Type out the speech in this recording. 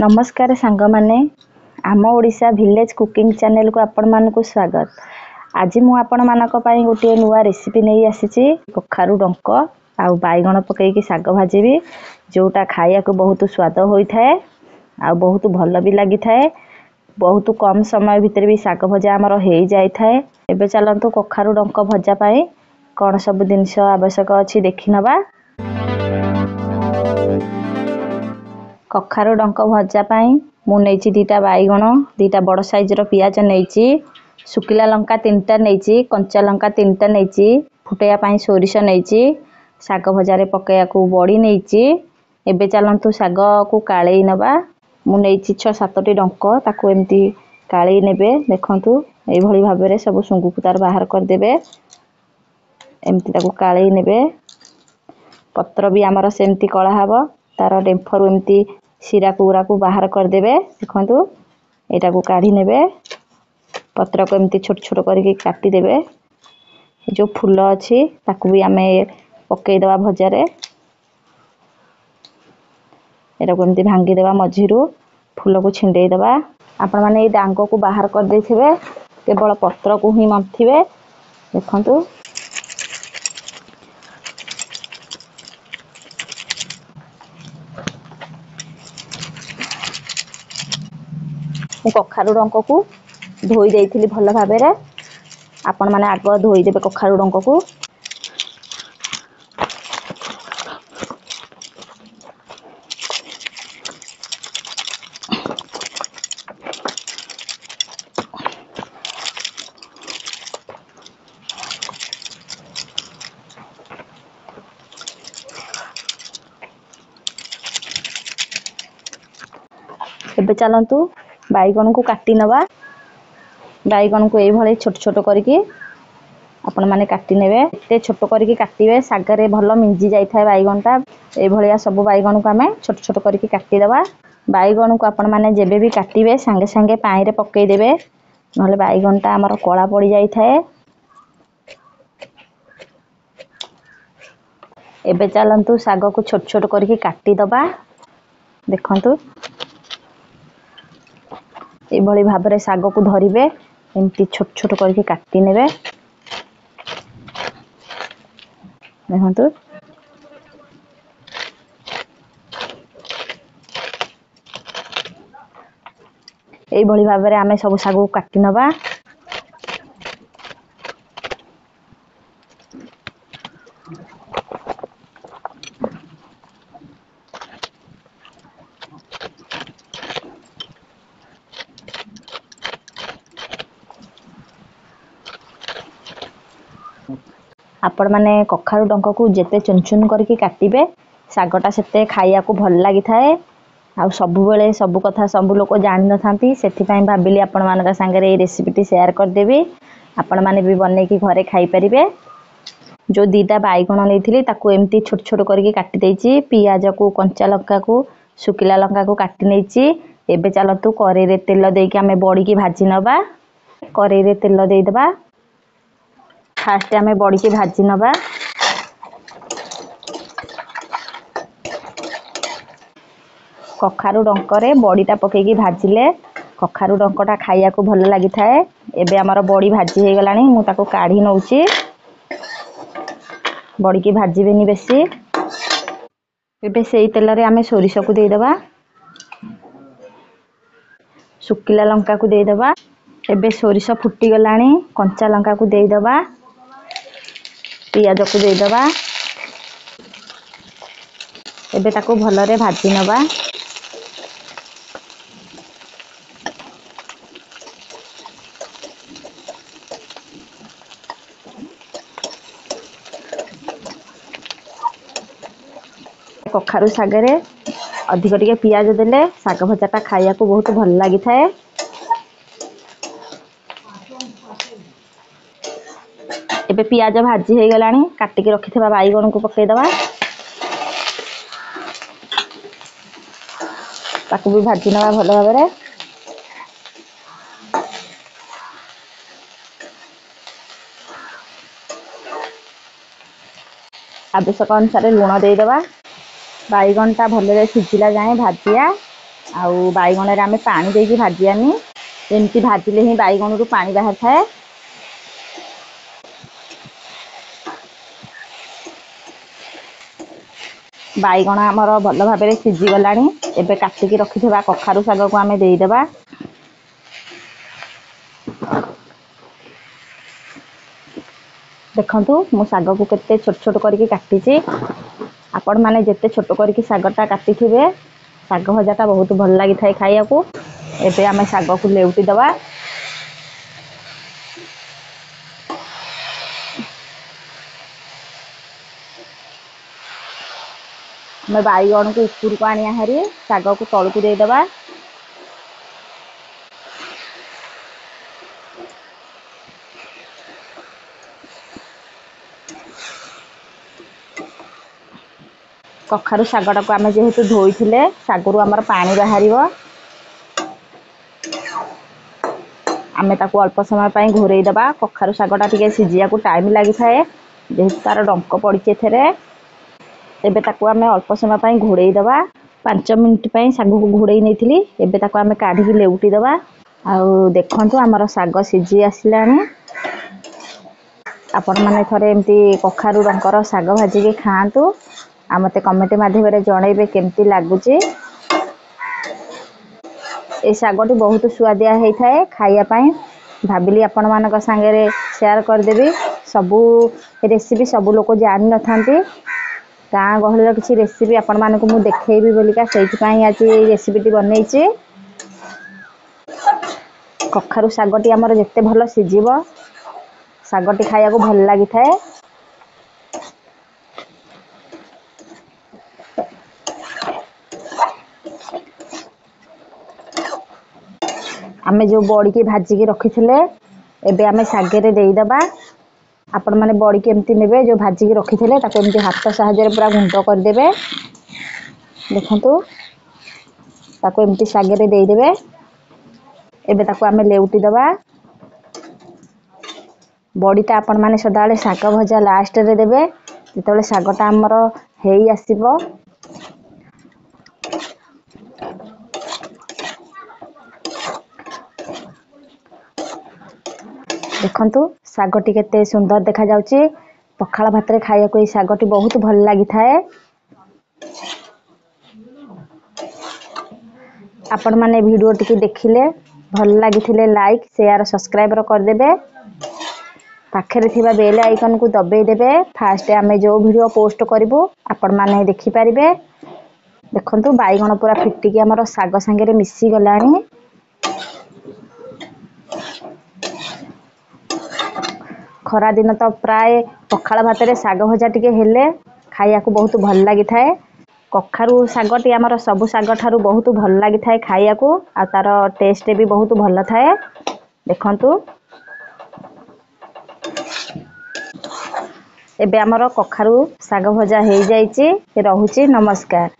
नमस्कार सांग माने आम ओडिशा विलेज कुकिंग चैनल को आपण मानकु स्वागत। आज मु आपण मानक पई गोटे नुआ रेसिपी नहीं आसीची कखारु डंक आ बैगण पकईकी साग भाजीबी जोटा खाया को बहुत स्वाद होई थाए आ बहुत भल भी लगी थाए। बहुत कम समय भितर भी साग भजा आमर हो जाई थाए। एबे चलंतु कखारु डंक भजा पई कौन सब जिनस आवश्यक अछि देखि नबा। कखारु डंक भजा पाई मु नेची दीटा बैगण दीटा बड़ साइज रो पियाज नेची सुकिला लंका 3टा नेची कंचा लंका 3टा नेची फुटैया पाई सोरिष नेची साग भजा रे पकैया को बड़ी नेची। एबे चलंतु साग को काळेई नबा। मु नेची 6-7टी डंक ताको एम्ति काळेई नेबे। देखंतु एई भली भाबे रे सब सुंगु को तार बाहर कर देबे। एम्ति ताको काळेई नेबे। पत्र भी आमर सेमती कळा हबो तार डेम्फर एम्ति सिरा कुरा को बाहर कर देबे। देखंतु एटा को काढी नेबे। पत्र को एम्ति छोट छोट करके काटी देबे। जो फूल अछि ताको भी आमे पकई दवा भजा रे। एटा को एम्ति भांगी देबा मझिरु फूल को छिंडेई देबा। आपण माने ए डांगो को बाहर कर देथिबे केवल पत्र को ही मंथिबे। देखंतु कखारु डंक को धोई देइथिली भल भाबे रे। आपण माने आग धोई देबे कखारु डंक को। एबे चलंतु बैगण को काटी नबा। बैगण को एई भले छोट छोट करके आपण माने काटी नेबे। एते छोट करके काटीबे साग रे भलो मिंजी जाई थाए बैगणटा। एई भलिया सब बैगण को आमे छोट छोट करके काटी दबा। बैगण को आपण माने जेबे भी काटीबे संगे संगे पानी रे पकई देबे नहले बैगणटा हमर कळा पड़ी जाई थाए। एबे चलंतु साग को छोट छोट करके काटी दबा। देखंतु ए भली भाबरे साग को धरिबे एम्ति छोट छोट करके काटी नेबे। देखंतु ए भली भाबरे आमे सब साग को काटी नबा। आपण माने कखारु डंक को जेते चुन चुन करके काटीबे सागटा सेते खाइया को भल लागि थाए। आ सब बेले सब कथा सब लोक जानि न थांती सेथि पई भाबिली आपण मानका संगे रे रेसिपीटी शेयर कर देबी। आपण माने भी बनै की घरे खाई परिबे। जो दीटा बैगण नेथिली ताको एम्ति छोट छोट करके काटी देइची। पियाज को कंचा लंका को सुकिला लंका को काटी नेची। एबे चलतु करेई रे तेल देके आमे बड़ी की भाजी नबा। करेई रे तेल देई दबा। फास्ट आमे बड़ी की भाजी नबा। कखारु डंक रे बड़ीटा पकेकी भाजिले कखारु डंकटा खाइया को भल लागि थाए। एबे हमर बड़ी भाजी हे गलानी मु ताको काढी नउची। बड़ी की भाजी बेनी बेसी। एबे सेई तेल रे आमे सोरिष को देई दबा। सुकिला लंका को देई दबा। एबे सोरिष फुटी गलानी कंचा लंका को देई दबा। पियाज को देई दबा। एबे ताको भल रे भाजी नबा। कखारु सागरे अधिक टिके पियाज देले साग भजाटा खाइया को बहुत भल लागि थाए। एबे पियाज भाजी हे गलानी काटी के रखिथबा बैगण को पकई दबा। ताको भी भाजी नबा भल भाबरे। आवश्यक अनुसार लुण दे दबा। बैगणटा भल रे सिझिला जाए भाजिया। ଆଉ ବାଇଗଣରେ ଆମେ ପାଣି ଦେଇକି ଭାଜିବାନି, ଏମିତି ଭାଜିଲେ ହିଁ ବାଇଗଣରୁ ପାଣି ବାହାରିଥାଏ। ବାଇଗଣ ଆମର ଭଲ ଭାବରେ ସିଝିଗଲାଣି। ଏବେ କାଟିକି ରଖିଥିବା କଖାରୁ ଶାଗକୁ ଆମେ ଦେଇଦେବା। ଦେଖନ୍ତୁ ମୁଁ ଶାଗକୁ କେତେ ଛୋଟ ଛୋଟ କରିକି କାଟିଛି। ଆପଣମାନେ ଯେତେ ଛୋଟ କରିକି ଶାଗଟା କାଟିଥିବେ ଶାଗ ଭଜାଟା ବହୁତ ଭଲ ଲାଗିଥାଏ ଖାଇବାକୁ। ଏବେ ଆମେ ଶାଗକୁ ଲେଉଟି ଦେବା। ଆମେ ବାଇଗଣକୁ ଉପରକୁ ଆଣିବା ହାରି, ଶାଗକୁ ତଳକୁ ଦେଇଦେବା। କଖାରୁ ଶାଗଟାକୁ ଆମେ ଯେହେତୁ ଧୋଇଥିଲେ ଶାଗରୁ ଆମର ପାଣି ବାହାରିବ। ଆମେ ତାକୁ ଅଳ୍ପ ସମୟ ପାଇଁ ଘୋରେଇ ଦେବା। କଖାରୁ ଶାଗଟା ଟିକେ ସିଝିବାକୁ ଟାଇମ୍ ଲାଗିଥାଏ ଯେହେତୁ ତାର ଡଙ୍କ ପଡ଼ିଛି ଏଥିରେ। ଏବେ ତାକୁ ଆମେ ଅଳ୍ପ ସମୟ ପାଇଁ ଘୋଡ଼େଇ ଦେବା। 5 ମିନିଟ୍ ପାଇଁ ଶାଗକୁ ଘୋଡ଼େଇ ନେଇଥିଲି। ଏବେ ତାକୁ ଆମେ କାଢ଼ିକି ଲେଉଟି ଦେବା। ଆଉ ଦେଖନ୍ତୁ ଆମର ଶାଗ ସିଝି ଆସିଲାଣି। ଆପଣମାନେ ଥରେ ଏମିତି କଖାରୁ ଡଙ୍କର ଶାଗ ଭାଜିକି ଖାଆନ୍ତୁ ଆଉ ମୋତେ କମେଣ୍ଟ ମାଧ୍ୟମରେ ଜଣାଇବେ କେମିତି ଲାଗୁଛି। এই ଶାଗଟି ବହୁତ ସୁଆଦିଆ ହେଇଥାଏ ଖାଇବା ପାଇଁ। ଭାବିଲି ଆପଣମାନଙ୍କ ସାଙ୍ଗରେ ସେୟାର କରିଦେବି। ସବୁ ରେସିପି ସବୁ ଲୋକ ଜାଣିନଥାନ୍ତି। ଗାଁ ଗହଳିର କିଛି ରେସିପି ଆପଣମାନଙ୍କୁ ମୁଁ ଦେଖେଇବି ବୋଲିକା ସେଇଥିପାଇଁ ଆଜି এই ରେସିପିଟି ବନେଇଛି। କଖାରୁ ଶାଗଟି ଆମର ଯେତେ ଭଲ ସିଝିବ ଶାଗଟି ଖାଇବାକୁ ଭଲ ଲାଗିଥାଏ। ଆମେ ଯେଉଁ ବଡ଼ିକି ଭାଜିକି ରଖିଥିଲେ ଏବେ ଆମେ ଶାଗରେ ଦେଇଦେବା। ଆପଣମାନେ ବଡ଼ିକି ଏମିତି ନେବେ, ଯେଉଁ ଭାଜିକି ରଖିଥିଲେ ତାକୁ ଏମିତି ହାତ ସାହାଯ୍ୟରେ ପୁରା ଗୁଣ୍ଡ କରିଦେବେ। ଦେଖନ୍ତୁ ତାକୁ ଏମିତି ଶାଗରେ ଦେଇଦେବେ। ଏବେ ତାକୁ ଆମେ ଲେଉଟି ଦେବା। ବଡ଼ିଟା ଆପଣମାନେ ସଦାବେଳେ ଶାଗ ଭଜା ଲାଷ୍ଟରେ ଦେବେ, ଯେତେବେଳେ ଶାଗଟା ଆମର ହେଇ ଆସିବ। ଦେଖନ୍ତୁ ଶାଗଟି କେତେ ସୁନ୍ଦର ଦେଖାଯାଉଛି। ପଖାଳ ଭାତରେ ଖାଇବାକୁ এই ଶାଗଟି ବହୁତ ଭଲ ଲାଗିଥାଏ। ଆପଣମାନେ ଭିଡ଼ିଓଟିକୁ ଦେଖିଲେ ଭଲ ଲାଗିଥିଲେ ଲାଇକ୍, ସେୟାର, ସବସ୍କ୍ରାଇବର କରିଦେବେ। ପାଖରେ ଥିବା ବେଲ୍ ଆଇକନକୁ ଦବେଇ ଦେବେ। ଫାଷ୍ଟ ଆମେ ଯେଉଁ ଭିଡ଼ିଓ ପୋଷ୍ଟ କରିବୁ ଆପଣମାନେ ଦେଖିପାରିବେ। ଦେଖନ୍ତୁ ବାଇଗଣ ପୁରା ଫିଟିକି ଆମର ଶାଗ ସାଙ୍ଗରେ ମିଶିଗଲାଣି। ଖରା ଦିନ ତ ପ୍ରାୟ ପଖାଳ ଭାତରେ ଶାଗ ଭଜା ଟିକେ ହେଲେ ଖାଇବାକୁ ବହୁତ ଭଲ ଲାଗିଥାଏ। କଖାରୁ ଶାଗଟି ଆମର ସବୁ ଶାଗ ଠାରୁ ବହୁତ ଭଲ ଲାଗିଥାଏ ଖାଇବାକୁ, ଆଉ ତାର ଟେଷ୍ଟ ବି ବହୁତ ଭଲ ଥାଏ। ଦେଖନ୍ତୁ ଏବେ ଆମର କଖାରୁ ଶାଗ ଭଜା ହେଇଯାଇଛି। ରହୁଛି, ନମସ୍କାର।